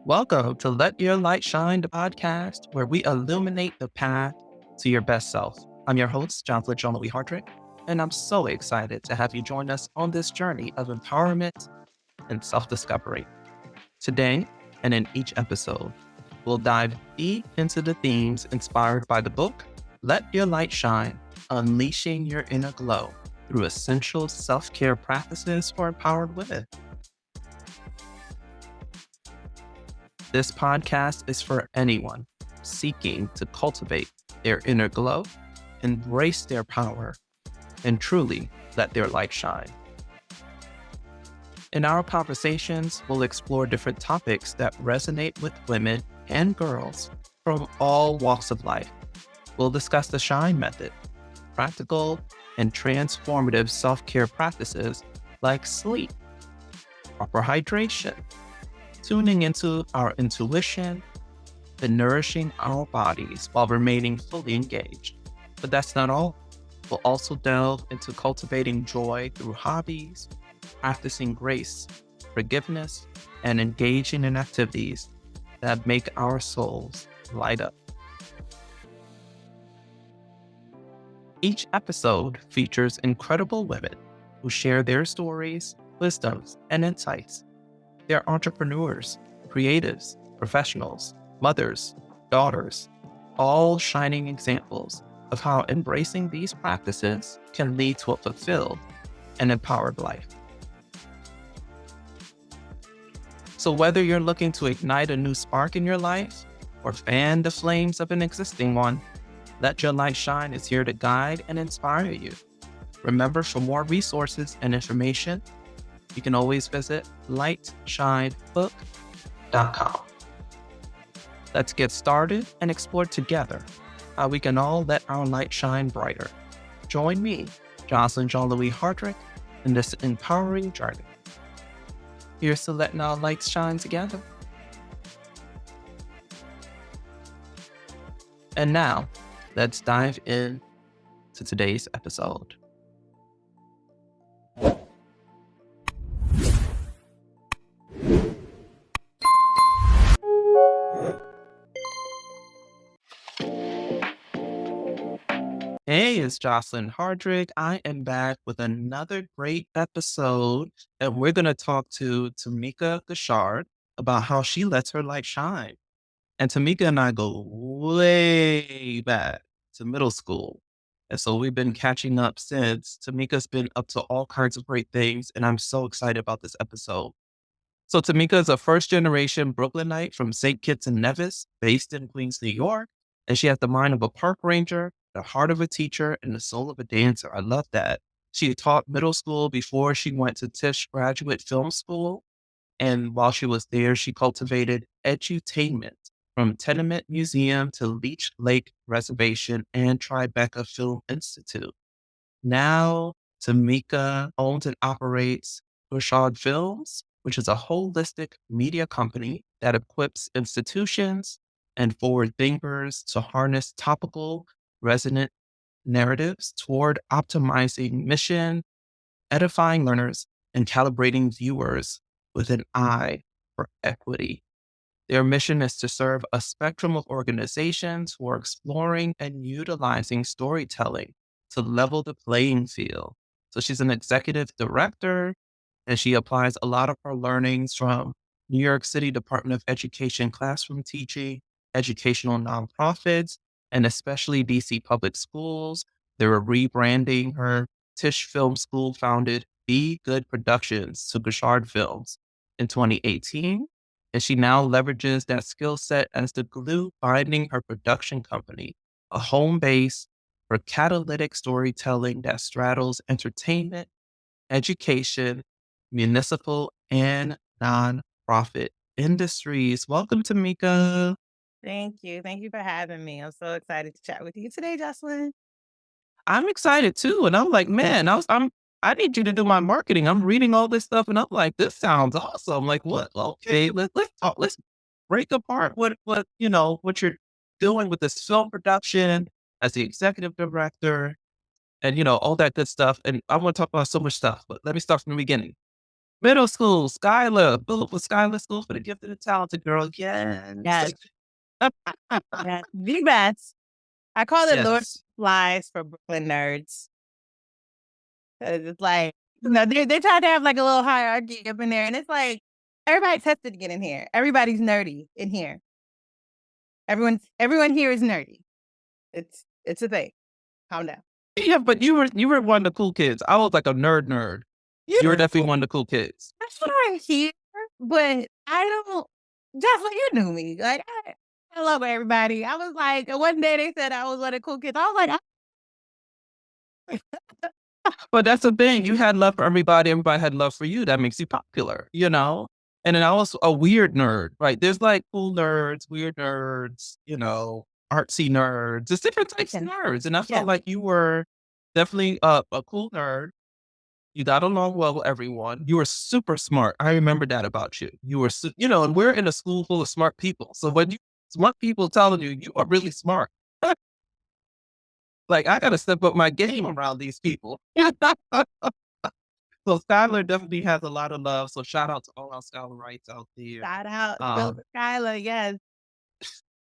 Welcome to Let Your Light Shine, the podcast where we illuminate the path to your best self. I'm your host, John Louis Hardrick, and I'm so excited to have you join us on this journey of empowerment and self-discovery. Today, and in each episode, we'll dive deep into the themes inspired by the book, Let Your Light Shine, Unleashing Your Inner Glow through Essential Self-Care Practices for Empowered Women. This podcast is for anyone seeking to cultivate their inner glow, embrace their power, and truly let their light shine. In our conversations, we'll explore different topics that resonate with women and girls from all walks of life. We'll discuss the SHINE method, practical and transformative self-care practices like sleep, proper hydration, tuning into our intuition, and nourishing our bodies while remaining fully engaged. But that's not all. We'll also delve into cultivating joy through hobbies, practicing grace, forgiveness, and engaging in activities that make our souls light up. Each episode features incredible women who share their stories, wisdoms, and insights. They're entrepreneurs, creatives, professionals, mothers, daughters, all shining examples of how embracing these practices can lead to a fulfilled and empowered life. So whether you're looking to ignite a new spark in your life or fan the flames of an existing one, Let Your Light Shine is here to guide and inspire you. Remember, for more resources and information, you can always visit lightshinebook.com. Let's get started and explore together how we can all let our light shine brighter. Join me, John Louis Hardrick, in this empowering journey. Here's to letting our lights shine together. And now, let's dive in to today's episode. Hey, it's Jocelyn Hardrick. I am back with another great episode, and we're going to talk to Tamika Guishard about how she lets her light shine. And Tamika and I go way back to middle school. And so we've been catching up since. Tamika's been up to all kinds of great things, and I'm so excited about this episode. So Tamika is a first-generation Brooklynite from St. Kitts and Nevis, based in Queens, New York. And she has the mind of a park ranger, the heart of a teacher, and the soul of a dancer. I love that. She taught middle school before she went to Tisch Graduate Film School. And while she was there, she cultivated edutainment from Tenement Museum to Leech Lake Reservation and Tribeca Film Institute. Now, Tamika owns and operates Guishard Films, which is a holistic media company that equips institutions and forward thinkers to harness topical, resonant narratives toward optimizing mission, edifying learners, and calibrating viewers with an eye for equity. Their mission is to serve a spectrum of organizations who are exploring and utilizing storytelling to level the playing field. So she's an executive director, and she applies a lot of her learnings from New York City Department of Education classroom teaching, educational nonprofits, and especially DC public schools. They're rebranding her Tisch Film School founded Be Good Productions to Guishard Films in 2018. And she now leverages that skill set as the glue binding her production company, a home base for catalytic storytelling that straddles entertainment, education, municipal, and nonprofit industries. Welcome, Tamika. Thank you. Thank you for having me. I'm so excited to chat with you today, Jocelyn. I'm excited too. And I'm like, man, I need you to do my marketing. I'm reading all this stuff and I'm like, this sounds awesome. Like, what? Okay, let's talk. Let's break apart what you're doing with this film production as the executive director and all that good stuff. And I want to talk about so much stuff, but let me start from the beginning. Middle school, Skylar. Philip with Skylar School for the Gifted and Talented Girl. Yes. Yes, yes, the best. I call it Lord Yes. Flies for Brooklyn nerds. 'Cause it's like, they try to have like a little hierarchy up in there, and it's like everybody tested to get in here. Everybody's nerdy in here. Everyone here is nerdy. It's a thing. Calm down. Yeah, but you were one of the cool kids. I was like a nerd. You You were definitely one of the cool kids. That's what I hear, but I don't. Just like you knew me, like I love everybody. I was like, one day they said I was one of the cool kids. I was like, But that's the thing. You had love for everybody. Everybody had love for you. That makes you popular, you know? And then I was a weird nerd, right? There's like cool nerds, weird nerds, artsy nerds. There's different types of yeah, nerds. And I yeah, felt like you were definitely a cool nerd. You got along well with everyone. You were super smart. I remember that about you. You were, and we're in a school full of smart people. So when you smart people telling you you are really smart, like I got to step up my game around these people. So Skylar definitely has a lot of love. So shout out to all our Skylarites out there. shout out, Bill Um, Skylar. Yes,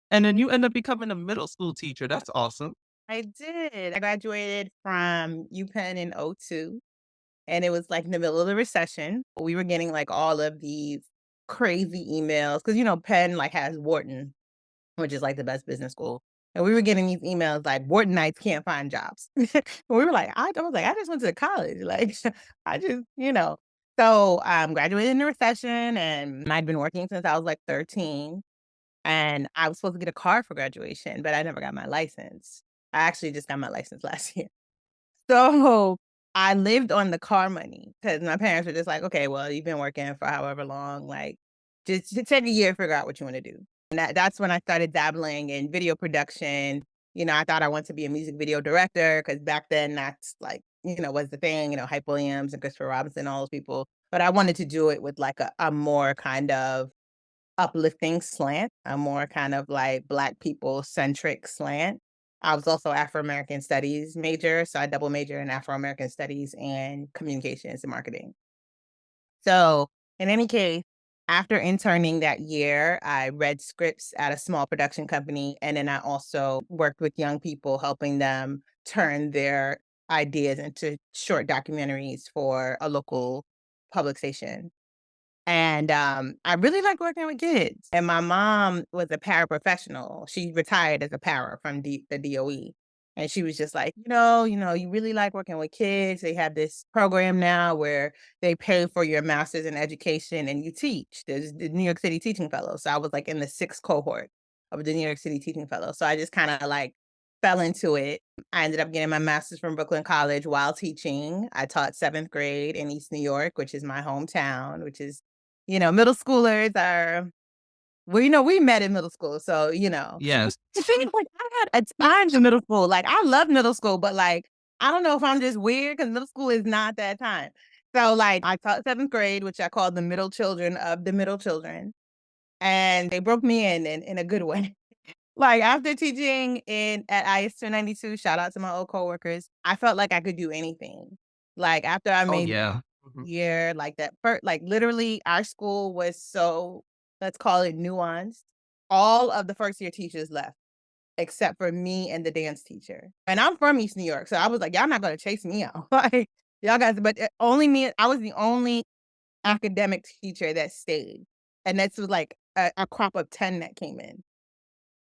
and then you end up becoming a middle school teacher. That's awesome. I did. I graduated from UPenn in '02, and it was like in the middle of the recession. We were getting like all of these crazy emails because Penn like has Wharton, which is like the best business school. And we were getting these emails like Whartonites can't find jobs. We were like, I was like, I just went to college. Like, I just. So graduated in the recession, and I'd been working since I was like 13. And I was supposed to get a car for graduation, but I never got my license. I actually just got my license last year. So I lived on the car money because my parents were just like, okay, well, you've been working for however long, like just take a year, figure out what you want to do. And that's when I started dabbling in video production. I thought I wanted to be a music video director because back then that's like, was the thing, Hype Williams and Christopher Robinson, all those people. But I wanted to do it with like a more kind of uplifting slant, a more kind of like Black people centric slant. I was also Afro American Studies major, so I double major in Afro American Studies and Communications and Marketing. So, in any case, after interning that year, I read scripts at a small production company, and then I also worked with young people, helping them turn their ideas into short documentaries for a local public station. And, I really like working with kids, and my mom was a paraprofessional. She retired as a para from the DOE, and she was just like, "You really like working with kids. They have this program now where they pay for your master's in education and you teach." There's the New York City Teaching Fellows, so I was, like, in the 6th cohort of the New York City Teaching Fellows, so I just kinda, like, fell into it. I ended up getting my master's from Brooklyn College while teaching. I taught 7th grade in East New York, which is my hometown, which is middle schoolers are well, we met in middle school, so, Yes. the thing is, like, I had a time in middle school, like, I love middle school, but, like, I don't know if I'm just weird because middle school is not that time. So, like, I taught 7th grade, which I called the middle children of the middle children, and they broke me in a good way. Like, after teaching at IS 292, shout out to my old coworkers, I felt like I could do anything. Like, after I Oh made yeah. Mhm. year, like that first, like literally our school was so, let's call it nuanced. All of the first year teachers left except for me and the dance teacher. And I'm from East New York. So I was like, y'all not gonna chase me out. Like y'all guys, but only me, I was the only academic teacher that stayed. And that's was like a crop of 10 that came in.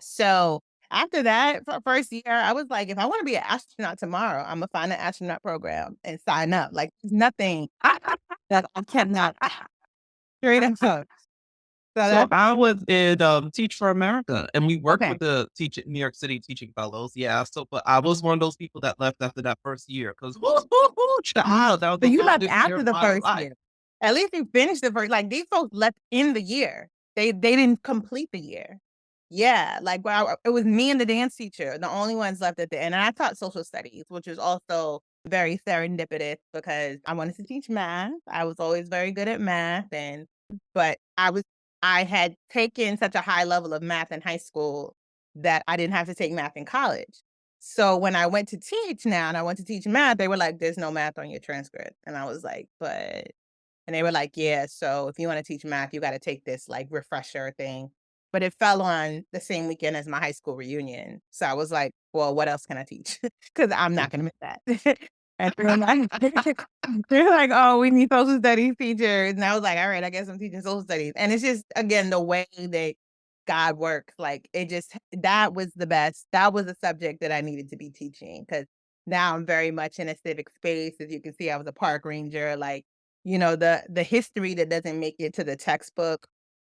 So after that, for first year, I was like, if I want to be an astronaut tomorrow, I'm gonna find an astronaut program and sign up. Like there's nothing that I cannot straight up. So So that I was in Teach for America, and we worked okay. with the New York City Teaching Fellows. Yeah, so but I was one of those people that left after that first year because child, that was So the you left longest year after of the my first life. year. At least you finished the first. Like these folks left in the year. They didn't complete the year. Yeah, like wow, it was me and the dance teacher, the only ones left at the end. And I taught social studies, which was also very serendipitous because I wanted to teach math. I was always very good at math, and but I had taken such a high level of math in high school that I didn't have to take math in college. So when I went to teach now and I went to teach math, they were like, "There's no math on your transcript." And I was like, "But." And they were like, yeah, so if you want to teach math, you got to take this like refresher thing. But it fell on the same weekend as my high school reunion. So I was like, well, what else can I teach? Because I'm not going to miss that. And they're like, oh, we need social studies teachers. And I was like, all right, I guess I'm teaching social studies. And it's just, again, the way that God works, like it just, that was the best. That was a subject that I needed to be teaching because now I'm very much in a civic space. As you can see, I was a park ranger. Like, the history that doesn't make it to the textbook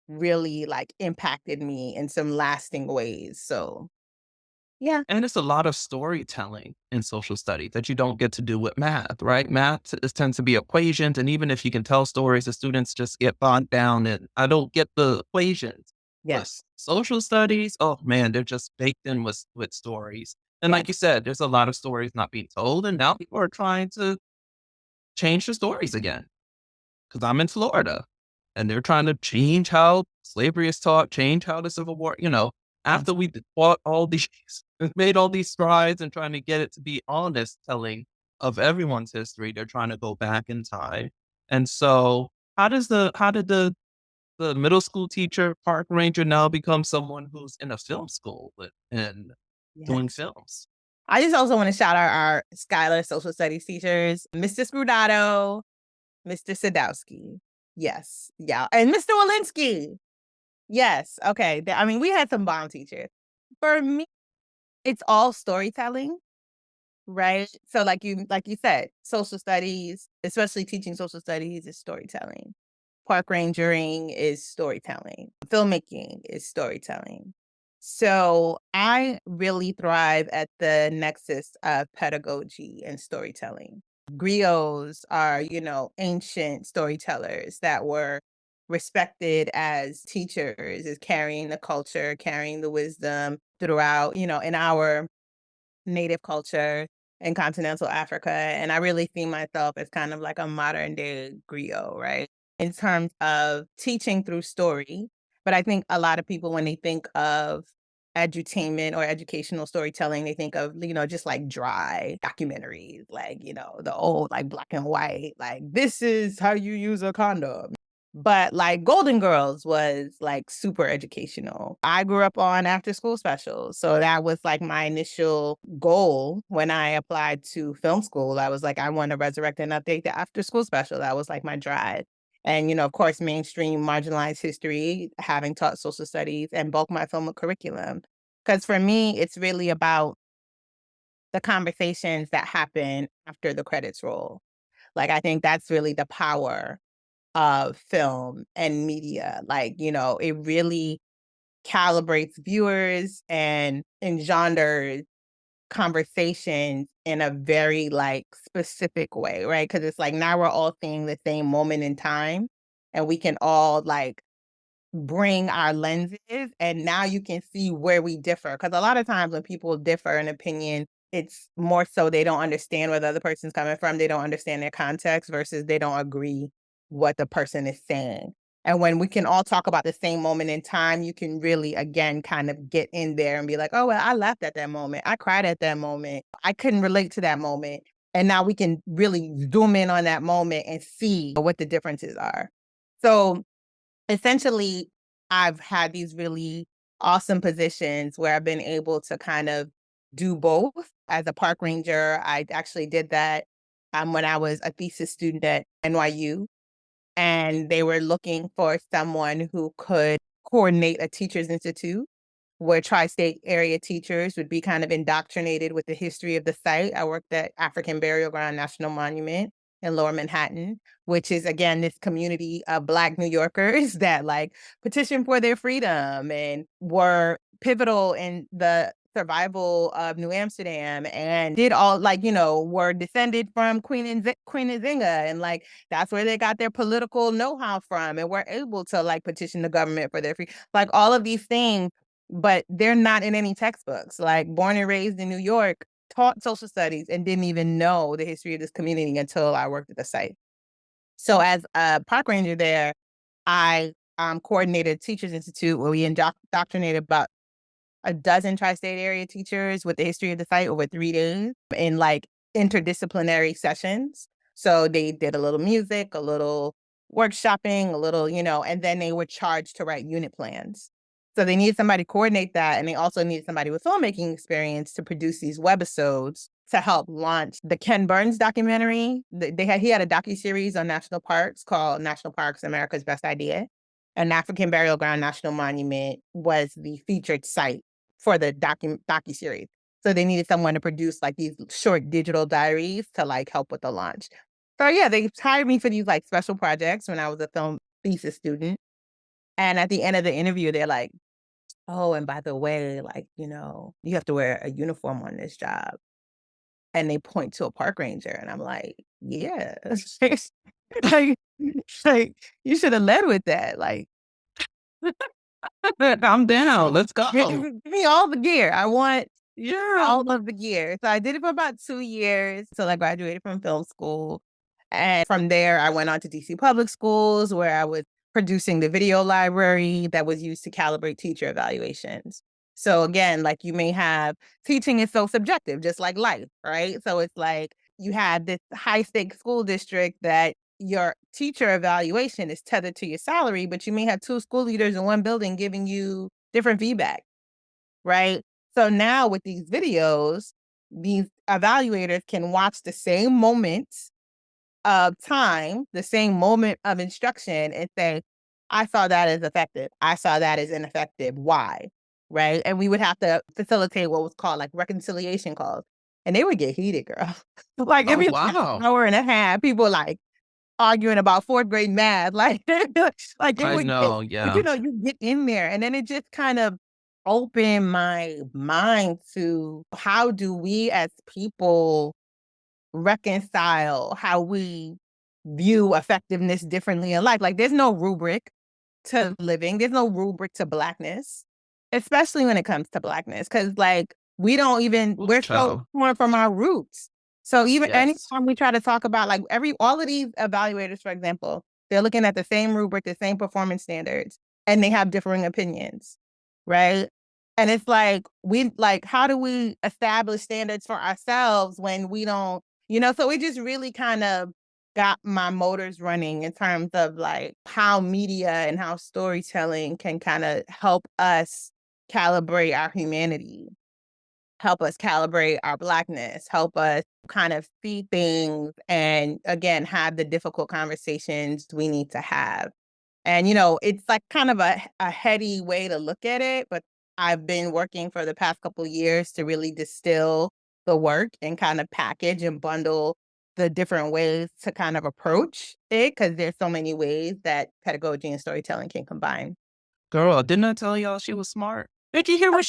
really like impacted me in some lasting ways. So yeah. And it's a lot of storytelling in social studies that you don't get to do with math, right? Math tends to be equations, and even if you can tell stories, the students just get bogged down and I don't get the equations. But Yes. social studies, oh man, they're just baked in with stories. And Yeah. like you said, there's a lot of stories not being told, and now people are trying to change the stories again. Because I'm in Florida, and they're trying to change how slavery is taught, change how the Civil War, after we fought all these, made all these strides and trying to get it to be honest telling of everyone's history, they're trying to go back in time. And so, how did the middle school teacher, park ranger now become someone who's in a film school and doing Yes. films? I just also want to shout out our Schuyler social studies teachers, Mr. Scrudato, Mr. Sadowski. Yes. Yeah. And Mr. Walensky. Yes. Okay. I mean, we had some bomb teachers. For me, it's all storytelling, right? So like you said, social studies, especially teaching social studies is storytelling. Park rangering is storytelling. Filmmaking is storytelling. So I really thrive at the nexus of pedagogy and storytelling. Griots are, ancient storytellers that were respected as teachers, as carrying the culture, carrying the wisdom throughout, in our native culture in continental Africa. And I really see myself as kind of like a modern day griot, right? In terms of teaching through story. But I think a lot of people, when they think of edutainment or educational storytelling, they think of, just like dry documentaries, like, the old, like black and white, like, this is how you use a condom. But like Golden Girls was like super educational. I grew up on after school specials. So that was like my initial goal when I applied to film school. I was like, I want to resurrect and update the after school special. That was like my drive. And, of course, mainstream marginalized history, having taught social studies and bulk my film curriculum. Because for me, it's really about the conversations that happen after the credits roll. Like, I think that's really the power of film and media. Like, it really calibrates viewers and engenders conversations in a very like specific way, right? Because it's like now we're all seeing the same moment in time and we can all like bring our lenses and now you can see where we differ. Because a lot of times when people differ in opinion, it's more so they don't understand where the other person's coming from. They don't understand their context versus they don't agree what the person is saying. And when we can all talk about the same moment in time, you can really, again, kind of get in there and be like, oh, well, I laughed at that moment. I cried at that moment. I couldn't relate to that moment. And now we can really zoom in on that moment and see what the differences are. So essentially, I've had these really awesome positions where I've been able to kind of do both. As a park ranger, I actually did that when I was a thesis student at NYU, and they were looking for someone who could coordinate a teachers institute where tri-state area teachers would be kind of indoctrinated with the history of the site. I worked at African Burial Ground National Monument in Lower Manhattan, which is again this community of Black New Yorkers that like petitioned for their freedom and were pivotal in the survival of New Amsterdam and did all like, were descended from Queen Nzinga and like that's where they got their political know-how from and were able to like petition the government for their free like all of these things, but they're not in any textbooks. Like born and raised in New York, taught social studies and didn't even know the history of this community until I worked at the site. So as a park ranger there, I coordinated Teachers Institute where we indoctrinated about a dozen tri-state area teachers with the history of the site over 3 days in like interdisciplinary sessions. So they did a little music, a little workshopping, a little, and then they were charged to write unit plans. So they needed somebody to coordinate that, and they also needed somebody with filmmaking experience to produce these webisodes to help launch the Ken Burns documentary. He had a docuseries on national parks called National Parks: America's Best Idea. An African Burial Ground National Monument was the featured site for the docuseries. So they needed someone to produce like these short digital diaries to like help with the launch. So yeah, they hired me for these like special projects when I was a film thesis student. And at the end of the interview, they're like, "Oh, and by the way, like, you have to wear a uniform on this job." And they point to a park ranger, and I'm like, "Yeah." like, like you should have led with that. Like, I'm down. Let's go. give me all the gear. I want Yeah. all of the gear. So I did it for about 2 years till I graduated from film school. And from there, I went on to DC public schools where I was producing the video library that was used to calibrate teacher evaluations. So again, like you may have teaching is so subjective, just like life, right? So it's like you have this high stakes school district that your teacher evaluation is tethered to your salary, but you may have two school leaders in one building giving you different feedback, right? So now with these videos, these evaluators can watch the same moments of time, the same moment of instruction and say, I saw that as effective. I saw that as ineffective. Why? Right. And we would have to facilitate what was called like reconciliation calls. And they would get heated, girl. Like it'd Oh, be like wow. an hour and a half, people like arguing about fourth grade math. Like it I would get, know. Yeah. you get in there. And then it just kind of opened my mind to how do we as people reconcile how we view effectiveness differently in life. Like there's no rubric to living. There's no rubric to Blackness, especially when it comes to Blackness. Cause like we don't even, Ooh, we're so child. torn from our roots. So even Yes. anytime we try to talk about like all of these evaluators, for example, they're looking at the same rubric, the same performance standards, and they have differing opinions, right? And it's like, how do we establish standards for ourselves when we don't, so it just really kind of got my motors running in terms of like how media and how storytelling can kind of help us calibrate our humanity, help us calibrate our Blackness, help us kind of see things and again have the difficult conversations we need to have. And it's like kind of a heady way to look at it, but I've been working for the past couple years to really distill the work and kind of package and bundle the different ways to kind of approach it because there's so many ways that pedagogy and storytelling can combine. Girl, didn't I tell y'all she was smart? Did you hear how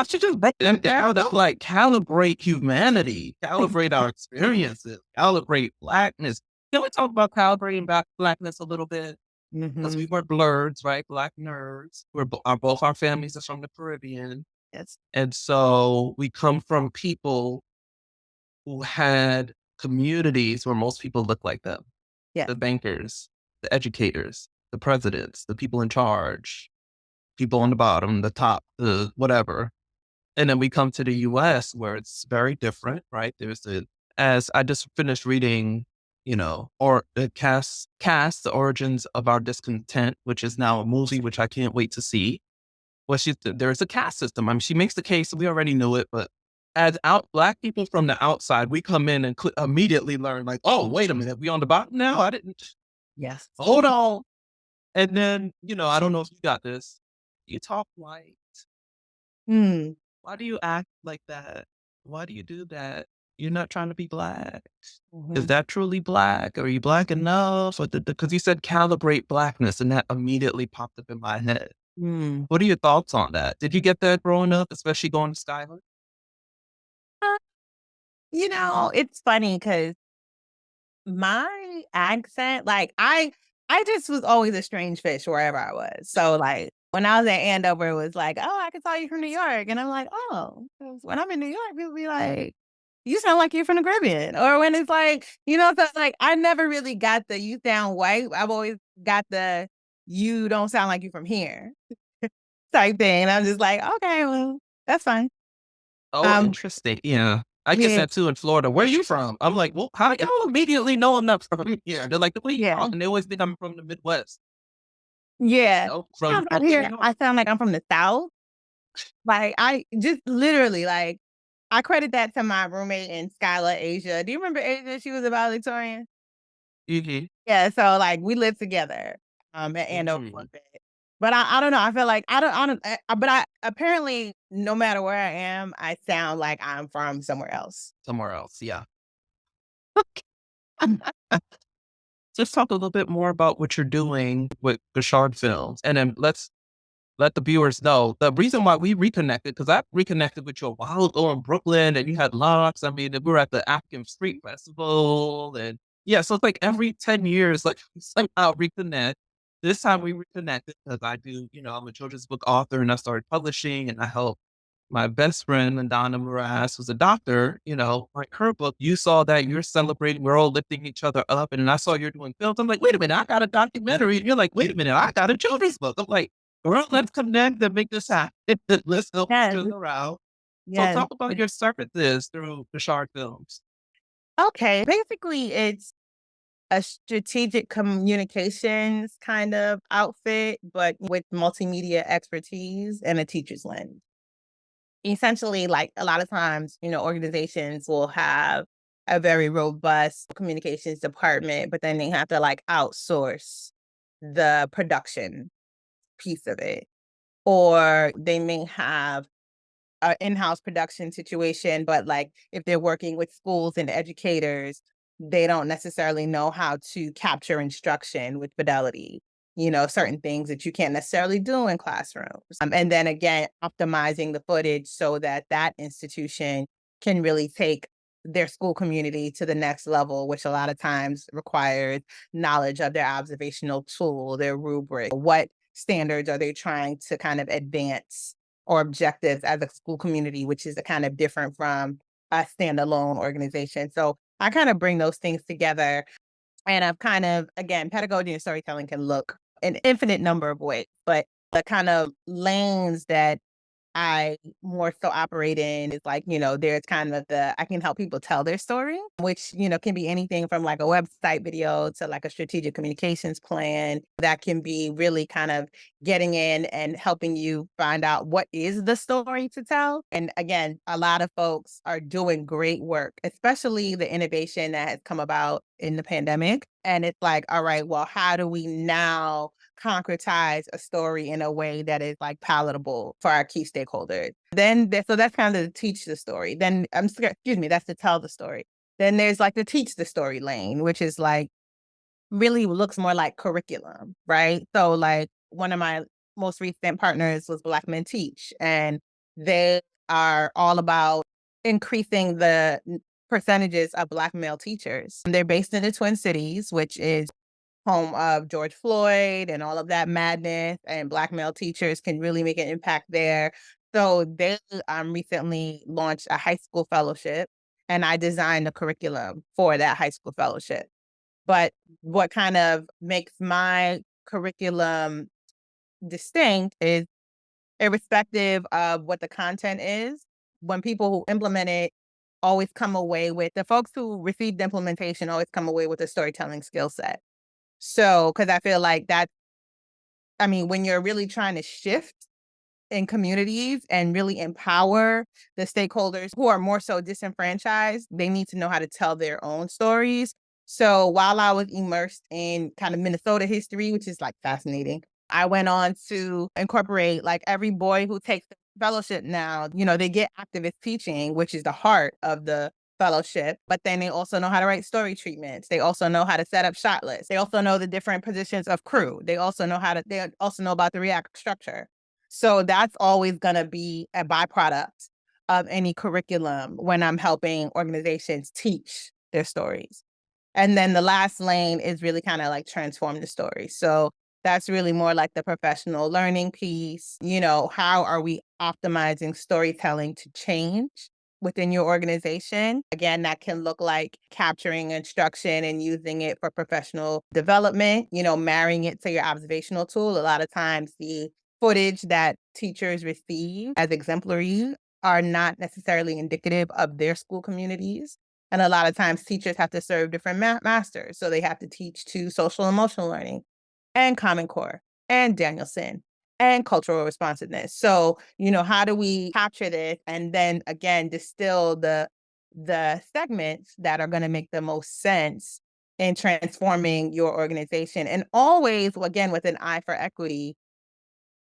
she just break them down to like calibrate humanity, calibrate our experiences, calibrate Blackness. Can we talk about calibrating Blackness a little bit? Because we Mhm. were blurs, right? Black nerds. Both our families are from the Caribbean. Yes. And so we come from people who had communities where most people look like them. Yes. The bankers, the educators, the presidents, the people in charge, people on the bottom, the top, the whatever. And then we come to the US where it's very different, right? As I just finished reading, or the cast, the origins of our discontent, which is now a movie, which I can't wait to see. Well, there's a caste system. I mean, she makes the case, we already knew it, but as Black people from the outside, we come in and immediately learn like, oh, wait a minute, we on the bottom now? I didn't, Yes. hold on. And then, I don't know if you got this. You talk white. Mm. Why do you act like that? Why do you do that? You're not trying to be Black. Is Mhm. that truly Black? Are you Black enough? Because you said calibrate Blackness, and that immediately popped up in my head. Mm. What are your thoughts on that? Did you get that growing up, especially going to Skyland? Uh, it's funny because my accent, like, I just was always a strange fish wherever I was. So, like, when I was at Andover, it was like, "Oh, I can tell you from New York," and I'm like, "Oh," 'cause when I'm in New York, people be like, "You sound like you're from the Caribbean," or when it's like, so, like, I never really got the "you sound white." I've always got the "you don't sound like you're from here" type thing, and I'm just like, "Okay, well, that's fine." Oh, Um interesting. Yeah. I get Yeah, that too in Florida. "Where you from?" I'm like, "Well, how y'all immediately know I'm not from here?" They're like, "Where you yeah, from?" And they always think I'm from the Midwest. yeah. No, from I'm out here, I sound like I'm from the South. Like, I just literally, like, I credit that to my roommate in Skylar, Asia. Do you remember Asia? She was a valedictorian. Mhm, Yeah, so, like, we lived together, at Andover for a mhm. bit. But I don't know, I feel like I don't but I apparently, no matter where I am, I sound like I'm from somewhere else. Somewhere else, yeah. Let's talk a little bit more about what you're doing with Guishard Films, and then let's let the viewers know the reason why we reconnected, because I reconnected with you a while ago in Brooklyn and you had locks. I mean, we were at the African Street Festival. And yeah, so it's like every 10 years, like we somehow reconnect. This time we reconnected because I do, I'm a children's book author and I started publishing and I help my best friend, Mandana Morass, who's a doctor, like her book, you saw that you're celebrating, we're all lifting each other up. And I saw you're doing films. I'm like, wait a minute, I got a documentary. And you're like, wait a minute, I got a children's book. I'm like, well, let's connect and make this happen. Let's help each Yes, other out. So yes. talk about your services through the Shard Films. Okay, basically, it's a strategic communications kind of outfit, but with multimedia expertise and a teacher's lens. Essentially, like, a lot of times, organizations will have a very robust communications department, but then they have to, like, outsource the production piece of it. Or they may have a in-house production situation, but, like, if they're working with schools and educators, they don't necessarily know how to capture instruction with fidelity, certain things that you can't necessarily do in classrooms. And then again, optimizing the footage so that that institution can really take their school community to the next level, which a lot of times requires knowledge of their observational tool, their rubric. What standards are they trying to kind of advance or objectives as a school community, which is a kind of different from a standalone organization. So I kind of bring those things together. And I've kind of, again, pedagogy and storytelling can look an infinite number of ways, but the kind of lanes that I more so operate in is like, there's kind of I can help people tell their story, which, can be anything from like a website video to like a strategic communications plan that can be really kind of getting in and helping you find out what is the story to tell. And again, a lot of folks are doing great work, especially the innovation that has come about in the pandemic. And it's like, all right, well, how do we now concretize a story in a way that is like palatable for our key stakeholders? So that's kind of the teach the story. Then excuse me, that's to tell the story. Then there's like the teach the story lane, which is like really looks more like curriculum, right? So like one of my most recent partners was Black Men Teach, and they are all about increasing the percentages of Black male teachers. They're based in the Twin Cities, which is home of George Floyd and all of that madness, and Black male teachers can really make an impact there. So they recently launched a high school fellowship, and I designed a curriculum for that high school fellowship. But what kind of makes my curriculum distinct is irrespective of what the content is, when people who implement it always come away with the folks who receive the implementation always come away with a storytelling skill set. So, because I feel like when you're really trying to shift in communities and really empower the stakeholders who are more so disenfranchised, they need to know how to tell their own stories. So while I was immersed in kind of Minnesota history, which is like fascinating, I went on to incorporate like every boy who takes the fellowship now, they get activist teaching, which is the heart of the fellowship, but then they also know how to write story treatments. They also know how to set up shot lists. They also know the different positions of crew. They also know about the react structure. So that's always going to be a byproduct of any curriculum when I'm helping organizations teach their stories. And then the last lane is really kind of like transform the story. So that's really more like the professional learning piece. How are we optimizing storytelling to change within your organization? Again, that can look like capturing instruction and using it for professional development, marrying it to your observational tool. A lot of times the footage that teachers receive as exemplary are not necessarily indicative of their school communities. And a lot of times teachers have to serve different masters. So they have to teach to social emotional learning and Common Core and Danielson and cultural responsiveness. So, how do we capture this and then again distill the segments that are going to make the most sense in transforming your organization, and always again with an eye for equity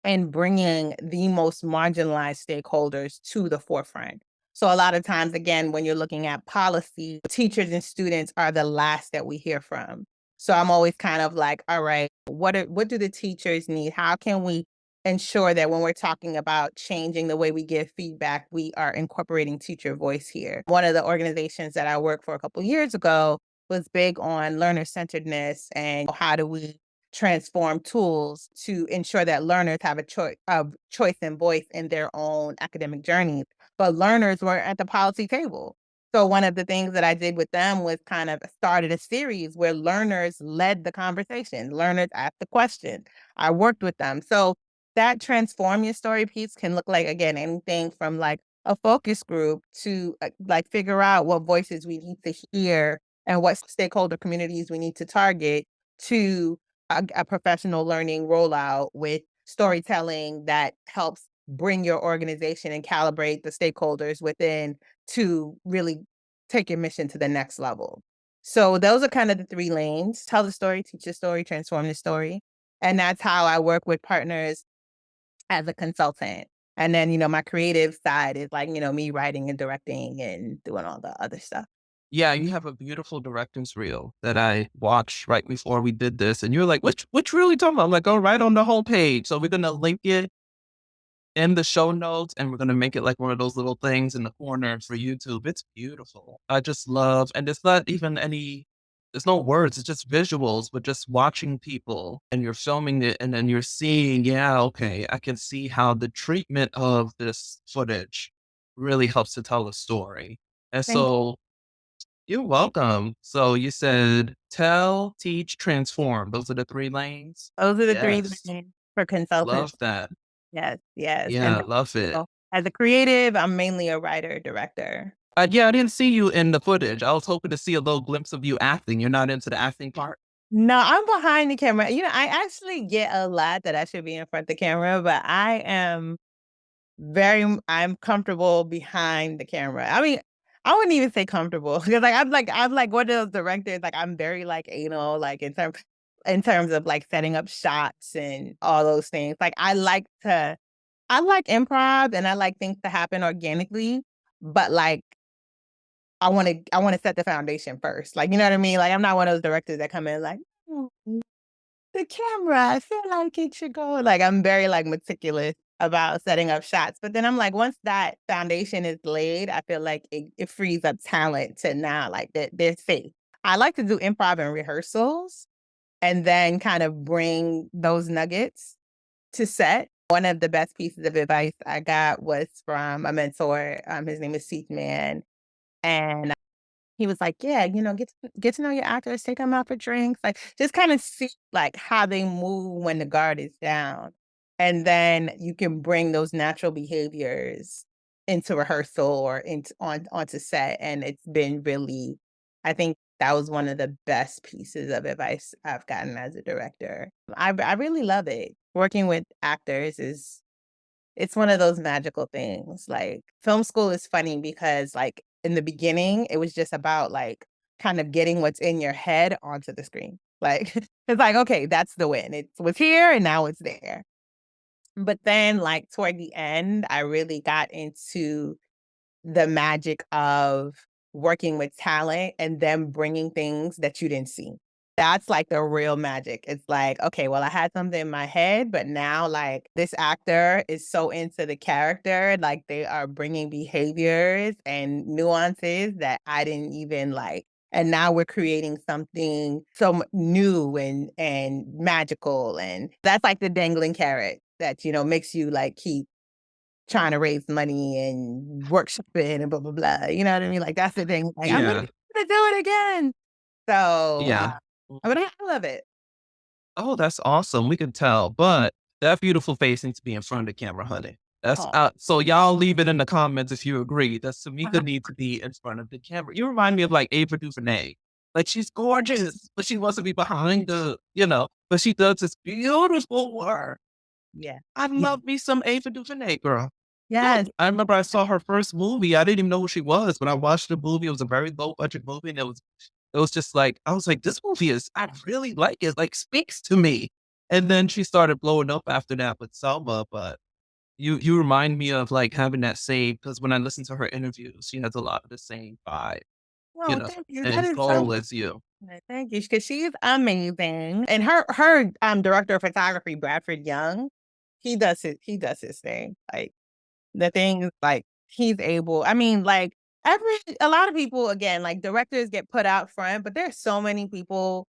and bringing the most marginalized stakeholders to the forefront. So a lot of times, again, when you're looking at policy, teachers and students are the last that we hear from. So I'm always kind of like, all right, what do the teachers need? How can we ensure that when we're talking about changing the way we give feedback, we are incorporating teacher voice here? One of the organizations that I worked for a couple years ago was big on learner centeredness and how do we transform tools to ensure that learners have a choice and voice in their own academic journeys. But learners were at the policy table. So one of the things that I did with them was kind of started a series where learners led the conversation. Learners asked the question. I worked with them. So that transform your story piece can look like, again, anything from like a focus group to like figure out what voices we need to hear and what stakeholder communities we need to target, to a professional learning rollout with storytelling that helps bring your organization and calibrate the stakeholders within to really take your mission to the next level. So those are kind of the three lanes: tell the story, teach the story, transform the story. And that's how I work with partners as a consultant. And then, my creative side is like, me writing and directing and doing all the other stuff. Yeah, you have a beautiful director's reel that I watched right before we did this, and you're like, "Which reel you talking about?" I'm like, "Oh, right on the whole page." So we're gonna link it in the show notes, and we're gonna make it like one of those little things in the corner for YouTube. It's beautiful. I just love, and it's not even any, there's no words, it's just visuals, but just watching people and you're filming it and then you're seeing, yeah, okay, I can see how the treatment of this footage really helps to tell a story. And Thank so you're welcome. So you said tell, teach, transform. Those are the three lanes. Those are the three Yes. lanes for consultants. Love that. Yes, yes, and Yeah, then, love it. as a creative, I'm mainly a writer, director. Yeah, I didn't see you in the footage. I was hoping to see a little glimpse of you acting. You're not into the acting part? No, I'm behind the camera. I actually get a lot that I should be in front of the camera, but I'm comfortable behind the camera. I mean, I wouldn't even say comfortable because I'm like one of those directors, like I'm very like anal, like in terms of like setting up shots and all those things. Like I like improv and I like things to happen organically, but like I wanna set the foundation first. Like, you know what I mean? Like I'm not one of those directors that come in like, "Mm, the camera, I feel like it should go." Like I'm very like meticulous about setting up shots. But then I'm like, once that foundation is laid, I feel like it frees up talent to now like they're safe. I like to do improv and rehearsals and then kind of bring those nuggets to set. One of the best pieces of advice I got was from a mentor. His name is Seat Man. And he was like, "Yeah, get to know your actors, take them out for drinks, like just kind of see like how they move when the guard is down, and then you can bring those natural behaviors into rehearsal or onto set." And it's been really, I think that was one of the best pieces of advice I've gotten as a director. I really love it. Working with actors is it's one of those magical things. Like, film school is funny because, like, in the beginning, it was just about, like, kind of getting what's in your head onto the screen. Like, it's like, "Okay, that's the win. It was here and now it's there." But then, like, toward the end, I really got into the magic of working with talent and them bringing things that you didn't see. That's like the real magic. It's like, okay, well, I had something in my head, but now like this actor is so into the character, like they are bringing behaviors and nuances that I didn't even like. And now we're creating something so new and magical, and that's like the dangling carrot that makes you like keep trying to raise money and workshopping and blah, blah, blah, you know what I mean? Like, that's the thing, like, "I'm gonna Yeah. do it again." So, Yeah. but I love it. Oh, that's awesome. We can tell, but that beautiful face needs to be in front of the camera, honey. That's Oh, so y'all leave it in the comments if you agree that Tamika needs to be in front of the camera. You remind me of like Ava DuVernay. Like she's gorgeous, but she wants to be behind but she does this beautiful work. yeah. I Yeah. love me some Ava DuVernay, girl. Yes. I remember I saw her first movie. I didn't even know who she was, but I watched the movie. It was a very low budget movie, and it was just like I was like, this movie is I really like it. Like speaks to me. And then she started blowing up after that with Selma. But you remind me of like having that same because when I listen to her interviews, she has a lot of the same vibe, Oh, thank you. That and is so soul as you. thank you, because she's amazing. And her director of photography, Bradford Young, he does his thing. Like the things like he's able. I mean, like a lot of people again, like directors get put out front, but there's so many people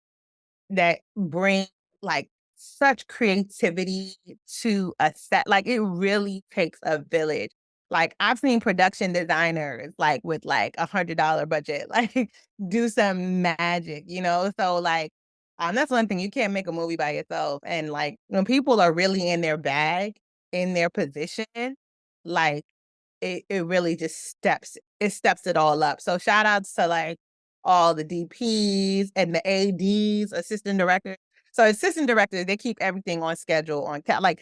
that bring like such creativity to a set. Like it really takes a village. Like I've seen production designers like with like $100 budget, like do some magic, you know? So like that's one thing. You can't make a movie by yourself. And like when people are really in their bag, in their position, like it really just steps it all up. So shout outs to like all the DPs and the ADs, assistant directors. So assistant directors, they keep everything on schedule like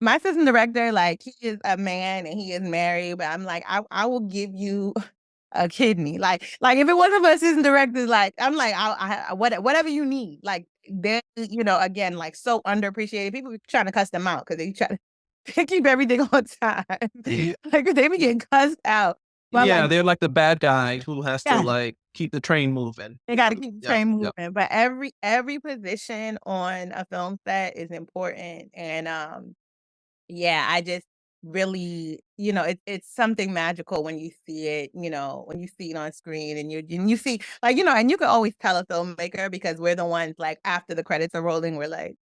my assistant director, like he is a man and he is married, but I'm like, I will give you a kidney. Like if it wasn't for assistant directors, like I'm like, whatever you need. Like they're, again, like so underappreciated. People be trying to cuss them out because they try to they keep everything on time. Like they be getting cussed out. But I'm Yeah, like, they're like the bad guy who has to yeah, like keep the train moving. they gotta keep the Yep, train yep. moving. But every position on a film set is important. And yeah, I just really, it's something magical when you see it, when you see it on screen and you see like, and you can always tell a filmmaker because we're the ones like after the credits are rolling, we're like,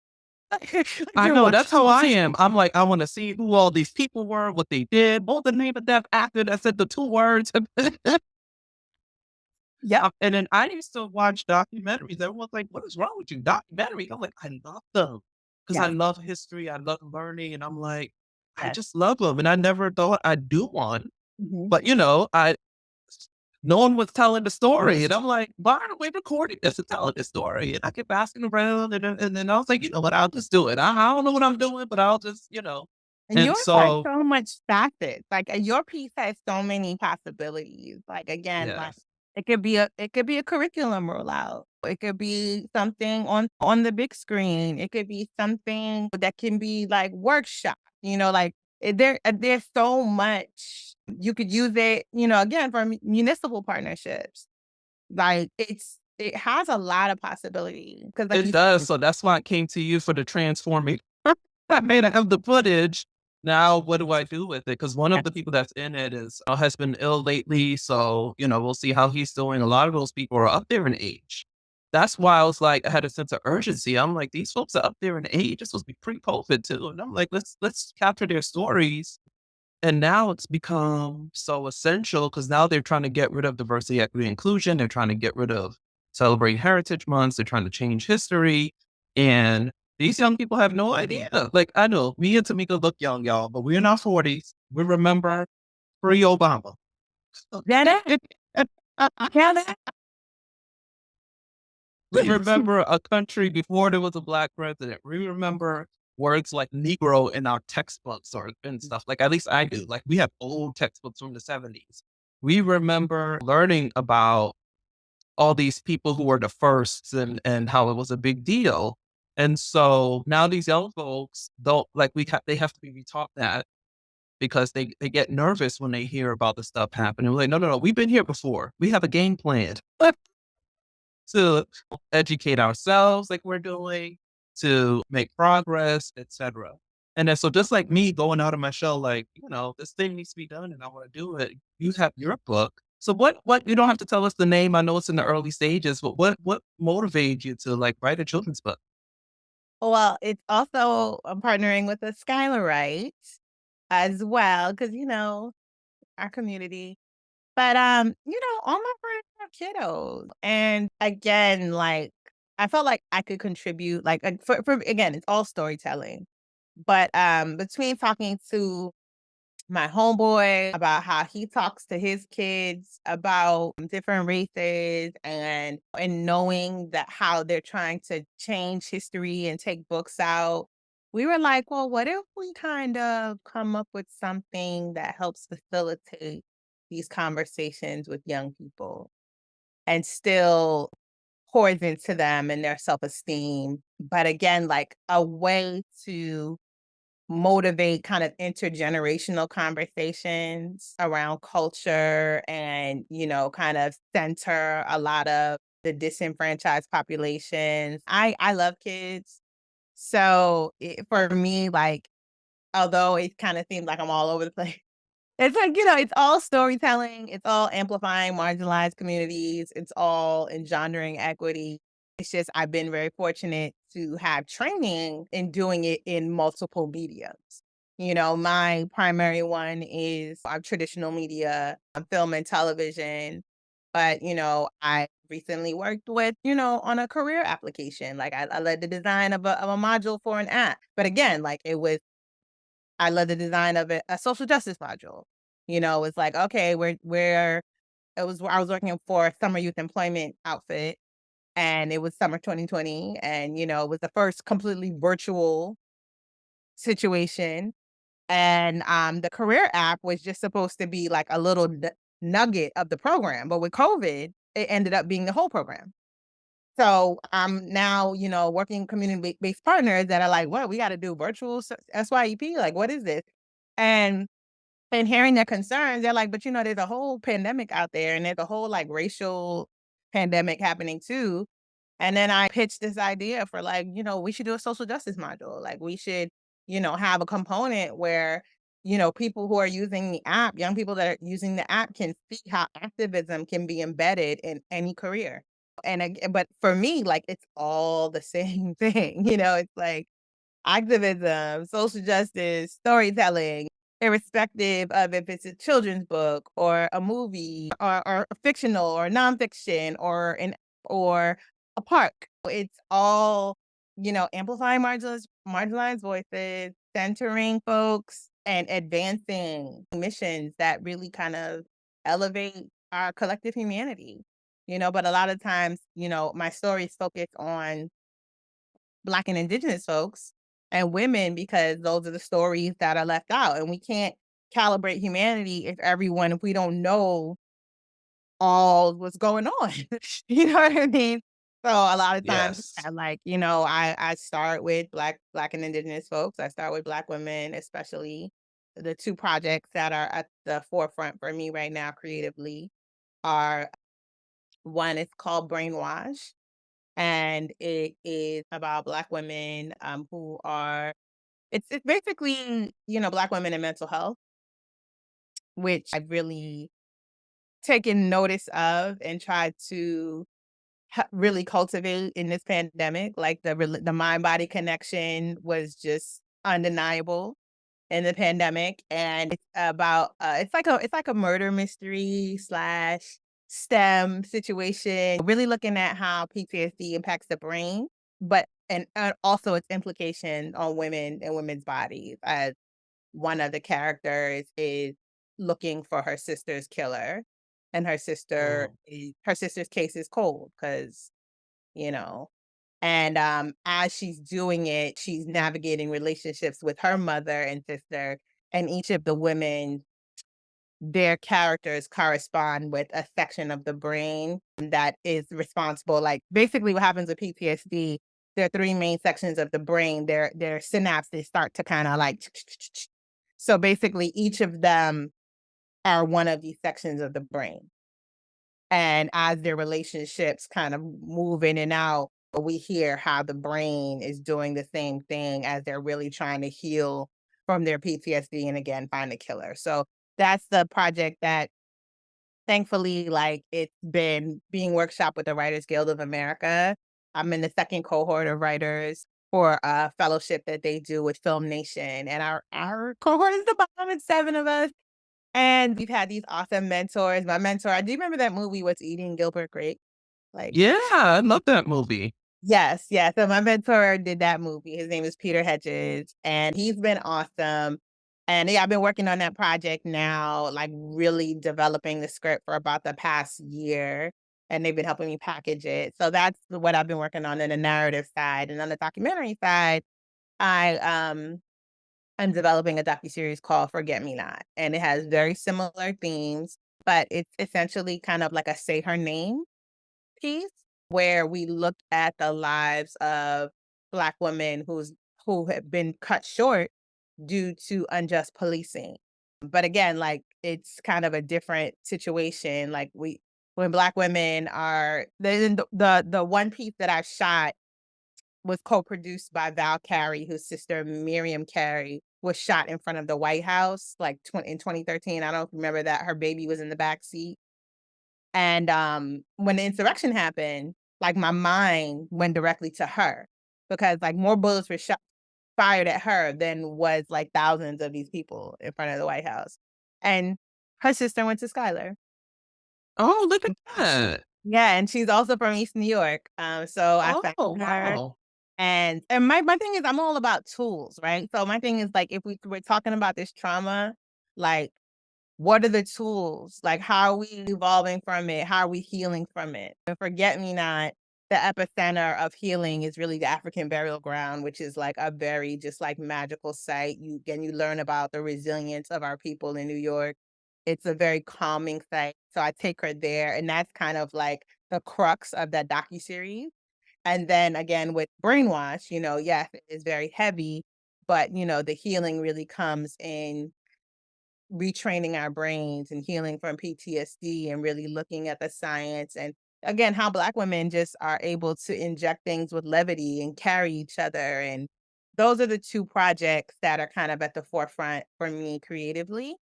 I you're know, that's how I watching. am. I'm like, I wanna see who all these people were, what they did, what the name of that actor that said the 2 words. Yep. And then I used to watch documentaries. Everyone's like, "What is wrong with you? Documentaries?" I'm like, "I love them because I Yes. love history, I love learning," and I'm like, "I Yes. just love them." And I never thought I'd do one, Mhm. but, I no one was telling the story, and I'm like, "Why aren't we recording this and telling this story?" And I kept asking around, and then I was like, "You know what? I'll just do it. I don't know what I'm doing, but I'll just." And And yours has so so much facets. Like your piece has so many possibilities. Like again, like yes. it could be a curriculum rollout. It could be something on the big screen. It could be something that can be like workshop. Like there's so much you could use it. Again for municipal partnerships. Like it has a lot of possibilities because like It you does, said, so that's why I came to you for the transforming. I may not have the footage. Now what do I do with it? Because one of the people that's in it has been ill lately, so, we'll see how he's doing. A lot of those people are up there in age. That's why I was like, I had a sense of urgency. I'm like, these folks are up there in age. This was be pre-COVID too, and I'm like, let's capture their stories. And now it's become so essential because now they're trying to get rid of diversity, equity, inclusion. They're trying to get rid of celebrate heritage months. They're trying to change history. And these young people have no idea. Like, I know me and Tamika look young, y'all, but we're in our 40s. We remember pre Obama. yeah, that, We remember a country before there was a black president. We remember words like Negro in our textbooks and stuff. Like at least I do. Like we have old textbooks from the 70s. We remember learning about all these people who were the firsts and how it was a big deal. And so now these young folks don't like they have to be retaught that because they get nervous when they hear about the stuff happening. We're like, no, no, no, we've been here before. We have a game plan to educate ourselves like we're doing, to make progress, etc. And then so just like me going out of my shell, like, this thing needs to be done and I want to do it. You have your book. So what you don't have to tell us the name. I know it's in the early stages, but what motivated you to like write a children's book? well, it's also I'm partnering with a Skylar Wright as well, because our community. But all my friends have kiddos. And again, like I felt like I could contribute, like for again, it's all storytelling. But between talking to my homeboy about how he talks to his kids about different races and knowing that how they're trying to change history and take books out. We were like, well, what if we kind of come up with something that helps facilitate these conversations with young people and still pours into them and their self-esteem, but again, like a way to motivate kind of intergenerational conversations around culture and, kind of center a lot of the disenfranchised populations. I love kids. So for me, like, although it kind of seems like I'm all over the place, it's like, it's all storytelling, it's all amplifying marginalized communities, it's all engendering equity. It's just I've been very fortunate to have training in doing it in multiple mediums. My primary one is traditional media, film and television. But, I recently worked with, on a career application. Like I led the design of a module for an app. But again, like I led the design of a social justice module. It's like, okay, I was working for a summer youth employment outfit and it was summer 2020 and it was the first completely virtual situation and the career app was just supposed to be like a little nugget of the program, but with COVID, it ended up being the whole program. So I'm now, working community-based partners that are like, "What? We got to do virtual SYEP? Like, what is this?" And hearing their concerns, they're like, "But there's a whole pandemic out there, and there's a whole like racial pandemic happening too." And then I pitched this idea for like, we should do a social justice module. Like we should, have a component where, people who are using the app, young people that are using the app can see how activism can be embedded in any career. But for me, like it's all the same thing. It's like activism, social justice, storytelling, irrespective of if it's a children's book or a movie or a fictional or nonfiction or a park. It's all, amplifying marginalized voices, centering folks, and advancing missions that really kind of elevate our collective humanity. But a lot of times, my stories focus on Black and Indigenous folks and women because those are the stories that are left out, and we can't calibrate humanity if we don't know all what's going on. You know what I mean? So a lot of times, Yes. I like, I start with Black and Indigenous folks. I start with Black women, especially the 2 projects that are at the forefront for me right now creatively are one is called Brainwash, and it is about Black women, who are it's basically, Black women in mental health, which I've really taken notice of and tried to really cultivate in this pandemic. Like the mind body connection was just undeniable in the pandemic, and it's about it's like a murder mystery slash STEM situation, really looking at how PTSD impacts the brain, but and also its implications on women and women's bodies. As one of the characters is looking for her sister's killer, and Mm. her sister's case is cold because you know and, as she's doing it, she's navigating relationships with her mother and sister, and each of the women, their characters correspond with a section of the brain that is responsible. Like, basically what happens with PTSD, there are 3 main sections of the brain, their synapses start to kinda like so basically each of them are one of these sections of the brain. And as their relationships kind of move in and out, we hear how the brain is doing the same thing as they're really trying to heal from their PTSD and again find a killer. So that's the project that thankfully, like it's been being workshopped with the Writers Guild of America. I'm in the second cohort of writers for a fellowship that they do with FilmNation. And our cohort is the bottom, it's 7 of us. And we've had these awesome mentors. My mentor, do you remember that movie, What's Eating Gilbert Grape? Like, Yeah, I love that movie. yes, yes. So my mentor did that movie. His name is Peter Hedges, and he's been awesome. And yeah, I've been working on that project now, like really developing the script for about the past year. And they've been helping me package it. So that's what I've been working on the narrative side. And on the documentary side, I I'm developing a docuseries called Forget Me Not. And it has very similar themes, but it's essentially kind of like a say her name piece where we look at the lives of Black women who have been cut short due to unjust policing. But again, like it's kind of a different situation. Like when Black women are the one piece that I shot was co-produced by Val Carey, whose sister Miriam Carey was shot in front of the White House like in 2013. I don't remember that her baby was in the back seat. And when the insurrection happened, like my mind went directly to her because like more bullets were shot fired at her than was like thousands of these people in front of the White House. And her sister went to Schuyler. Oh, look at that. Yeah, and she's also from East New York. So I found Oh, her, wow. and my thing is I'm all about tools, right? So my thing is like if we're talking about this trauma, like what are the tools? Like, how are we evolving from it? How are we healing from it? And Forget Me Not, the epicenter of healing is really the African burial ground, which is like a very just like magical site. You learn about the resilience of our people in New York. It's a very calming site. So I take her there, and that's kind of like the crux of that docuseries. And then again with Brainwash, yes, it is very heavy, but the healing really comes in retraining our brains and healing from PTSD and really looking at the science and again how Black women just are able to inject things with levity and carry each other. And those are the two projects that are kind of at the forefront for me creatively,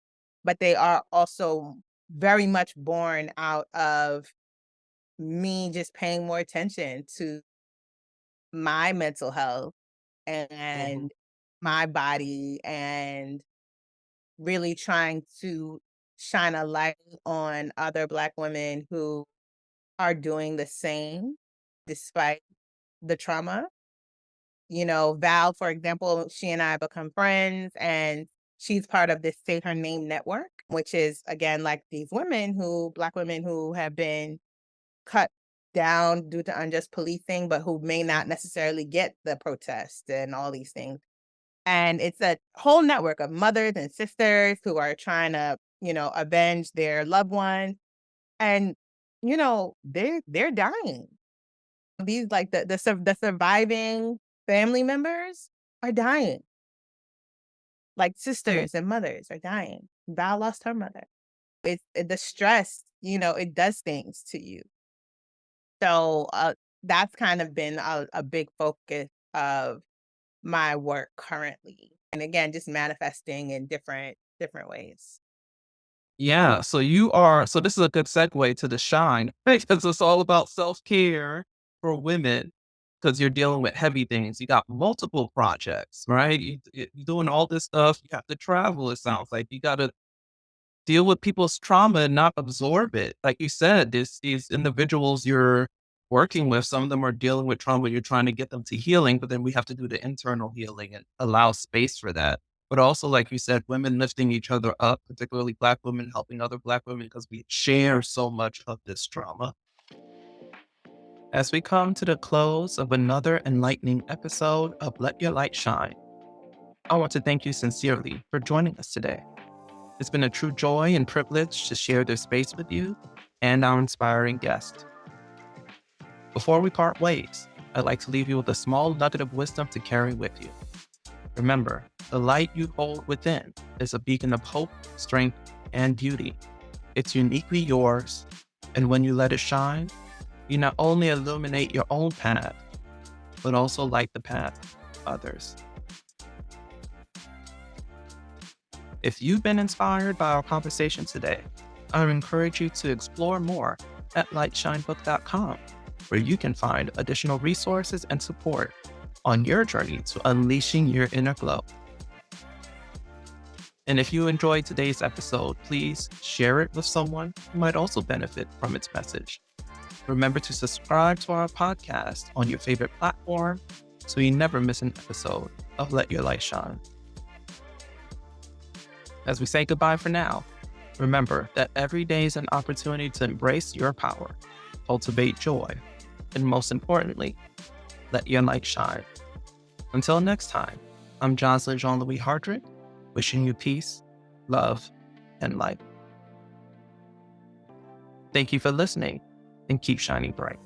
but they are also very much born out of me just paying more attention to my mental health Mhm. and my body and really trying to shine a light on other Black women who are doing the same despite the trauma. Val, for example, she and I have become friends, and she's part of this Say Her Name network, which is again like these Black women who have been cut down due to unjust policing, but who may not necessarily get the protest and all these things. And it's a whole network of mothers and sisters who are trying to, avenge their loved ones. And, they're dying. These like the surviving family members are dying. Like Mm. sisters and mothers are dying. Val lost her mother. The stress, it does things to you. So that's kind of been a big focus of my work currently. And again, just manifesting in different ways. Yeah, so this is a good segue to the shine, right? Because it's all about self-care for women. Because 'cause you're dealing with heavy things. You got multiple projects, right? You're doing all this stuff, you have to travel, it sounds like. You gotta deal with people's trauma and not absorb it. Like you said, these individuals you're working with, some of them are dealing with trauma. You're trying to get them to healing, but then we have to do the internal healing and allow space for that. But also, like you said, women lifting each other up, particularly Black women helping other Black women because we share so much of this trauma. As we come to the close of another enlightening episode of Let Your Light Shine, I want to thank you sincerely for joining us today. It's been a true joy and privilege to share this space with you and our inspiring guest. Before we part ways, I'd like to leave you with a small nugget of wisdom to carry with you. Remember, the light you hold within is a beacon of hope, strength, and beauty. It's uniquely yours, and when you let it shine, you not only illuminate your own path, but also light the path of others. If you've been inspired by our conversation today, I would encourage you to explore more at lightshinebook.com, where you can find additional resources and support on your journey to unleashing your inner glow. And if you enjoyed today's episode, please share it with someone who might also benefit from its message. Remember to subscribe to our podcast on your favorite platform so you never miss an episode of Let Your Light Shine. As we say goodbye for now, remember that every day is an opportunity to embrace your power, cultivate joy, and most importantly, let your light shine. Until next time, I'm Jocelyn Jean-Louis Hardrick, wishing you peace, love, and light. Thank you for listening, and keep shining bright.